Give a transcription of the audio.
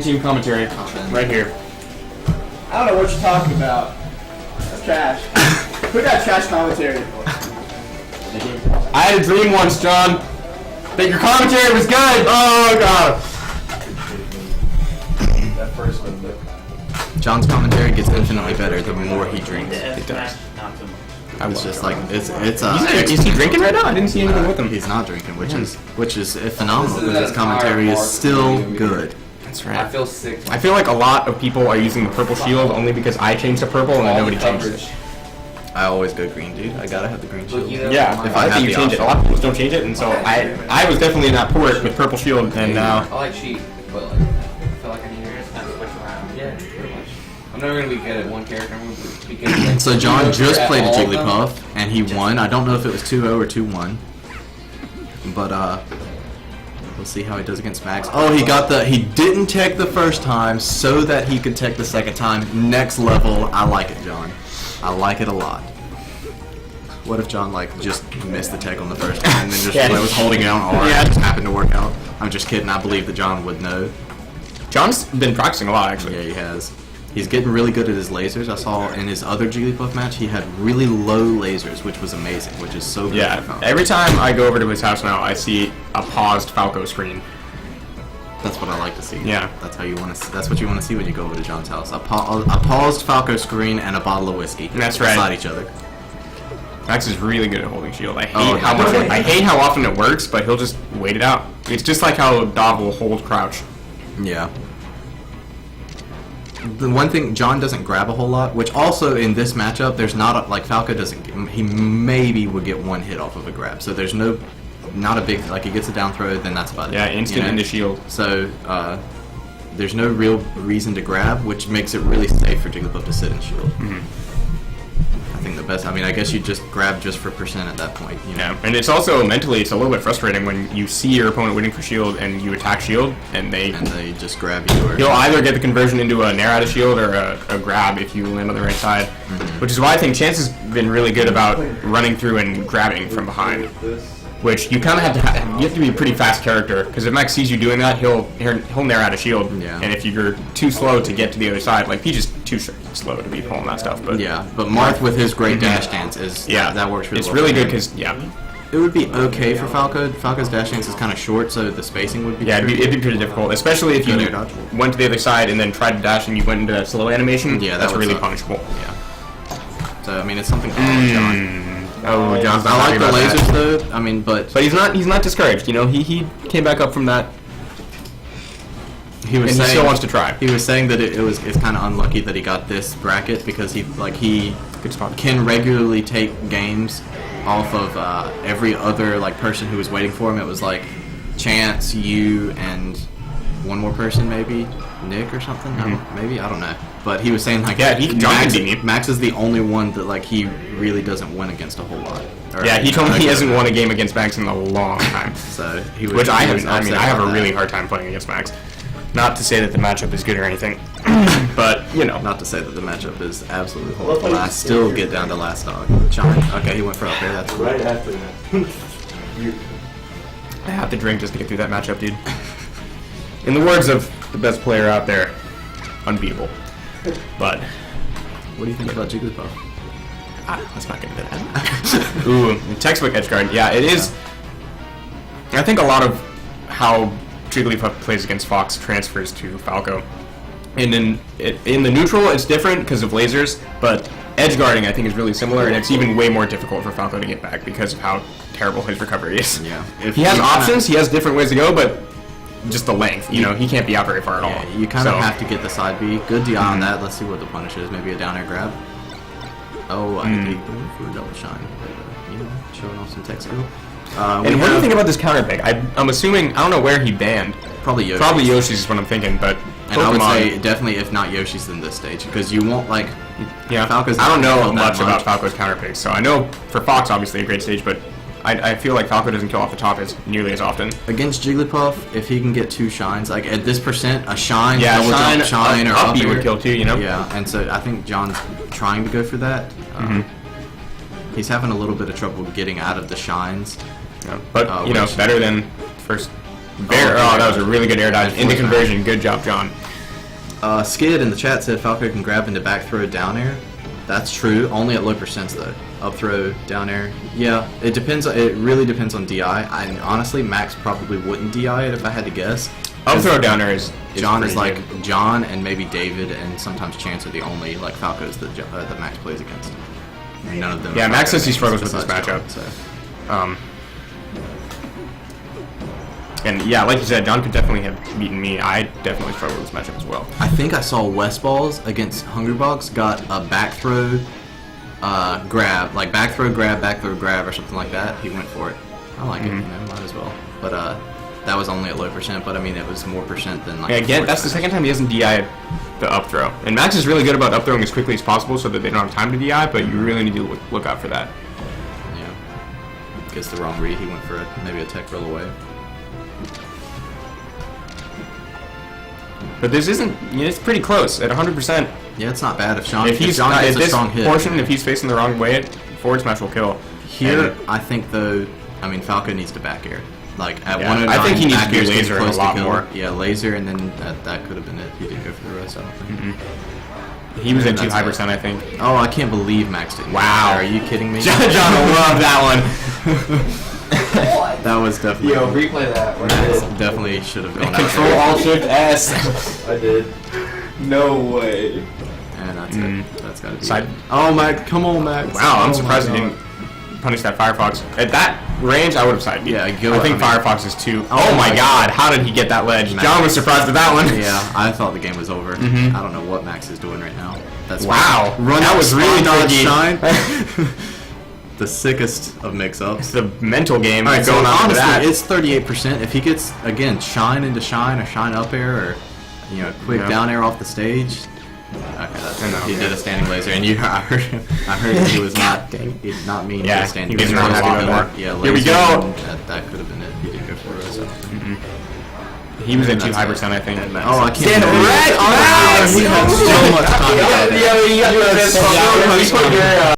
Team commentary, right here. I don't know what you're talking about. That's trash. Who got trash commentary? I had a dream once, John, that your commentary was good. Oh god. That first one, John's commentary gets infinitely better the more he drinks. It does. It's just like it's Is he drinking right now? I didn't see anything with him. He's not drinking, which is phenomenal because his commentary is still good. That's right. I feel sick. I feel like a lot of people are using the purple shield only because I changed to purple and then nobody changed it. I always go green, dude. I gotta have the green shield. Yeah, if I have you the change it. A lot of people don't change it, and so I was definitely in that port with purple shield, and I like cheat, but like I feel like I need to kind of switch around. Yeah, pretty much. I'm never gonna be good at one character. I'm gonna be good at So John just played a Jigglypuff and he won. I don't know if it was 2-0 or 2-1, but we'll see how he does against Max. Oh, he didn't tech the first time so that he could tech the second time. Next level. I like it, John. I like it a lot. What if John like just missed the tech on the first time and then just was holding it on R and it just happened to work out? I'm just kidding. I believe that John would know. John's been practicing a lot, actually. Yeah, he has. He's getting really good at his lasers. I saw in his other Jigglypuff match he had really low lasers, which was amazing, which is so good. Yeah, every time I go over to his house now, I see a paused Falco screen. That's what I like to see. Yeah, that's how you want to. That's what you want to see when you go over to John's house. A paused Falco screen and a bottle of whiskey. That's right. Beside each other. Max is really good at holding shield. I hate how often it works, but he'll just wait it out. It's just like how Dov will hold crouch. Yeah. The one thing, John doesn't grab a whole lot, which also in this matchup, there's not like Falco doesn't. He maybe would get one hit off of a grab, so there's not a big like he gets a down throw, then that's about it. Yeah, instant into shield. So there's no real reason to grab, which makes it really safe for Jigglypuff to sit in shield. I think the best. I mean, I guess you just grab just for percent at that point. You know? Yeah, and it's also mentally it's a little bit frustrating when you see your opponent waiting for shield and you attack shield and they just grab you. Or you'll either get the conversion into a nair out of shield or a grab if you land on the right side, which is why I think Chance has been really good about running through and grabbing from behind. Which you kind of have to be a pretty fast character because if Max sees you doing that, he'll nair out a shield. Yeah. And if you're too slow to get to the other side, like Peach is too slow to be pulling that stuff. But yeah, but Marth with his great dash dance is that works really well. It's really good because it would be okay for Falco. Falco's dash dance is kind of short, so the spacing would be it'd be pretty difficult, especially if you went to the other side and then tried to dash and you went into that slow animation. Yeah, that's really punishable. Yeah. So I mean, it's something. John. Oh, John's not I like the lasers that. though. I mean, but he's not discouraged. You know, he came back up from that. He still wants to try. He was saying that it's kind of unlucky that he got this bracket because he can regularly take games off of every other person who was waiting for him. It was like Chance, you, and one more person, maybe Nick or something. I don't know. But he was saying Max is the only one that he really doesn't win against a whole lot. He told me he hasn't won a game against Max in a long time. So which I haven't. I mean, I have a really hard time playing against Max. Not to say that the matchup is good or anything, but you know. Not to say that the matchup is absolutely horrible. I still get down to last dog. John. Okay, he went for up there. That's cool. Right after that. I have to drink just to get through that matchup, dude. In the words of the best player out there, unbeatable. But what do you think about Jigglypuff? Let's not get into that. Ooh, textbook edge guard. Yeah, it is. I think a lot of how Jigglypuff plays against Fox transfers to Falco. And in the neutral, it's different because of lasers, but edge guarding I think is really similar, and it's even way more difficult for Falco to get back because of how terrible his recovery is. Yeah. He has options, he has different ways to go, but just the length, you know, he can't be out very far at all. You kind of have to get the side B. Good DI on that. Let's see what the punish is. Maybe a down air grab. Oh, I think going for a double shine. You know, showing off some tech skill. And what do you think about this counter pick? I'm assuming, I don't know where he banned. Probably Yoshi's. Probably Yoshi's is what I'm thinking, but and I would say definitely if not Yoshi's in this stage, because you won't Falco's. I don't know much about Falco's counter picks, so I know for Fox obviously a great stage, but I feel like Falco doesn't kill off the top nearly as often. Against Jigglypuff, if he can get 2 shines, like at this percent, a shine, shine, or up, he would kill 2, you know? Yeah, and so I think John's trying to go for that. He's having a little bit of trouble getting out of the shines. Yeah, but, you know, better than first. That was a really good air dodge into conversion. Good job, John. Skid in the chat said Falco can grab into back throw down air. That's true, only at low percents though. Up throw, down air. Yeah, it depends. It really depends on DI. And honestly, Max probably wouldn't DI it if I had to guess. Up throw down air is John is pretty like good. John and maybe David and sometimes Chance are the only like Falcos that Max plays against. And none of them. Yeah, are Max Falco says he mains struggles with this besides matchup. John, so. And yeah, like you said, John could definitely have beaten me. I definitely struggle with this matchup as well. I think I saw Westballs against Hungrybox got a back throw grab, like back throw grab or something like that. He went for it. I like it, you know, might as well. But that was only at low percent, but I mean it was more percent than like. Yeah, again, that's the second time he hasn't DI'd the up throw. And Max is really good about up throwing as quickly as possible so that they don't have time to DI, but you really need to look out for that. Yeah. Gets the wrong read. He went for maybe a tech roll away. But this isn't, you know, it's pretty close at 100%. Yeah, it's not bad if John. If he's John at gets a this strong hit. portion, if he's facing the wrong way, forward smash will kill. Here, And- I think though, I mean Falco needs to back air. Like at Yeah, 109, I think he needs to back do air's getting laser a close to lot kill. more. Yeah, laser, and then that could have been it. He didn't go for the rest. I don't think. He was at That's too high it. percent, I think. Oh, I can't believe Max didn't. Wow. Are you kidding me? John will love that one. That was definitely. Yo, replay that. What I Max did. definitely should have gone out Control there. Alt Shift S. I did. No way. And that's it. That's gotta be. Side- It. Oh Max, come on Max. Wow, I'm Oh, surprised my he God. didn't punish that Firefox. At that range, I would have side beat. Yeah, go- I think I mean- Firefox is too. Oh Oh my my god, how did he get that ledge? Max. John was surprised at that one. Yeah, I thought the game was over. Mhm. I don't know what Max is doing right now. That's Wow, Run that out, was really spawn dodge, tricky. shine. The sickest of mix-ups. It's the mental game Alright, going so on for honestly, that. it's 38%. If he gets, again, shine into shine or shine up air or, you know, quick Yeah. down air off the stage. Okay, that's I know, he yeah. did a standing laser, and I heard that he was not not mean. Yeah, he was standing he was laser. not happy about that. Yeah, Here we laser, go. and That could have been it. He didn't go for it. So. He was at too That's high it. percent, I think. Oh, I can't Stand believe red, it. Oh, Max! he had so much time to get it. You got this. Yeah,